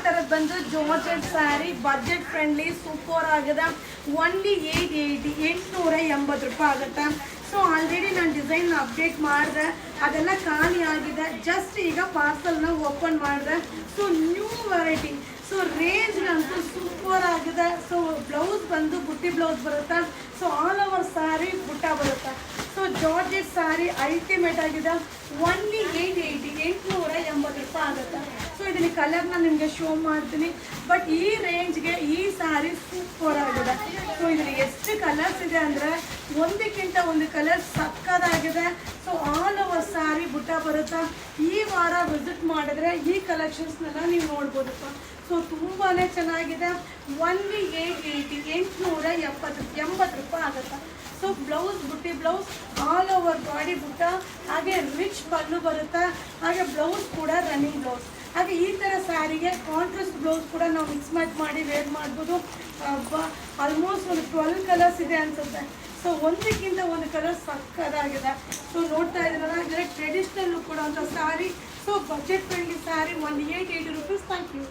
ಥರದ್ದು ಬಂದು georgette sari budget friendly super ಆಗಿದೆ. ಓನ್ಲಿ 880 ರೂಪಾಯಿ ಆಗುತ್ತೆ. ಸೊ ಆಲ್ರೆಡಿ ನಾನು ಡಿಸೈನ್ ಅಪ್ಡೇಟ್ ಮಾಡಿದೆ, ಅದೆಲ್ಲ ಖಾಲಿ ಆಗಿದೆ. ಜಸ್ಟ್ ಈಗ ಪಾರ್ಸಲ್ನ ಓಪನ್ ಮಾಡಿದೆ. So new variety. ಸೊ ರೇಂಜ್ಗಂತೂ ಸೂಪರ್ ಆಗಿದೆ. ಸೊ ಬ್ಲೌಸ್ ಬಂದು ಬುಟ್ಟಿ ಬ್ಲೌಸ್ ಬರುತ್ತೆ. ಸೊ ಆಲ್ ಓವರ್ ಸ್ಯಾರಿ ಬುಟ್ಟ ಬರುತ್ತೆ. ಸೊ ಜಾರ್ಜೆಟ್ ಸ್ಯಾರಿ ಅಲ್ಟಿಮೇಟ್ ಆಗಿದೆ. ಓನ್ಲಿ 880 ರೂಪಾಯಿ ಆಗುತ್ತೆ. ಸೊ ಇದನ್ನ ಕಲರ್ನ ನಿಮಗೆ ಶೋ ಮಾಡ್ತೀನಿ. ಬಟ್ ಈ ರೇಂಜ್ಗೆ ಈ ಸ್ಯಾರಿ ಸೂಪರ್ ಆಗಿದೆ. ಸೊ ಇದರಲ್ಲಿ ಎಷ್ಟು ಕಲರ್ಸ್ ಇದೆ ಅಂದರೆ ಒಂದಕ್ಕಿಂತ ಒಂದು ಕಲರ್ ಸಕ್ಕದಾಗಿದೆ. ಸೊ ಆಲ್ ಓವರ್ ಸ್ಯಾರಿ ಬುಟ್ಟ ಬರುತ್ತೆ. ಈ ವಾರ ವಿಸಿಟ್ ಮಾಡಿದ್ರೆ ಈ ಕಲೆಕ್ಷನ್ಸ್ನೆಲ್ಲ ನೀವು ನೋಡ್ಬೋದಪ್ಪ. ಸೊ ತುಂಬಾ ಚೆನ್ನಾಗಿದೆ. ಓನ್ಲಿ 880 ರೂಪಾಯಿ ಆಗುತ್ತೆ. ಸೊ ಬ್ಲೌಸ್ ಬುಟ್ಟಿ ಬ್ಲೌಸ್ ಆಲ್ ಓವರ್ ಬಾಡಿ ಬುಟ್ಟ, ಹಾಗೆ ರಿಚ್ ಪಲ್ಲು ಬರುತ್ತೆ, ಹಾಗೆ ಬ್ಲೌಸ್ ಕೂಡ ರನ್ನಿಂಗ್ ಬ್ಲೌಸ್. ಹಾಗೆ ಈ ಥರ ಸ್ಯಾರಿಗೆ ಕಾಂಟ್ರಾಸ್ಟ್ ಬ್ಲೌಸ್ ಕೂಡ ನಾವು ಮಿಕ್ಸ್ ಮ್ಯಾಚ್ ಮಾಡಿ ವೇರ್ ಮಾಡ್ಬೋದು. ಆಲ್ಮೋಸ್ಟ್ ಒಂದು 12 ಕಲರ್ಸ್ ಇದೆ ಅನ್ಸುತ್ತೆ. ಸೊ ಒಂದಕ್ಕಿಂತ ಒಂದು ಕಲರ್ ಸಕ್ಕದಾಗಿದೆ. ಸೊ ನೋಡ್ತಾ ಇದ್ದೀರಲ್ಲ, ಇದರ ಟ್ರೆಡಿಷ್ನಲ್ ಕೊಡುವಂಥ sari. So budget friendly sari. 180 rupees. Thank you.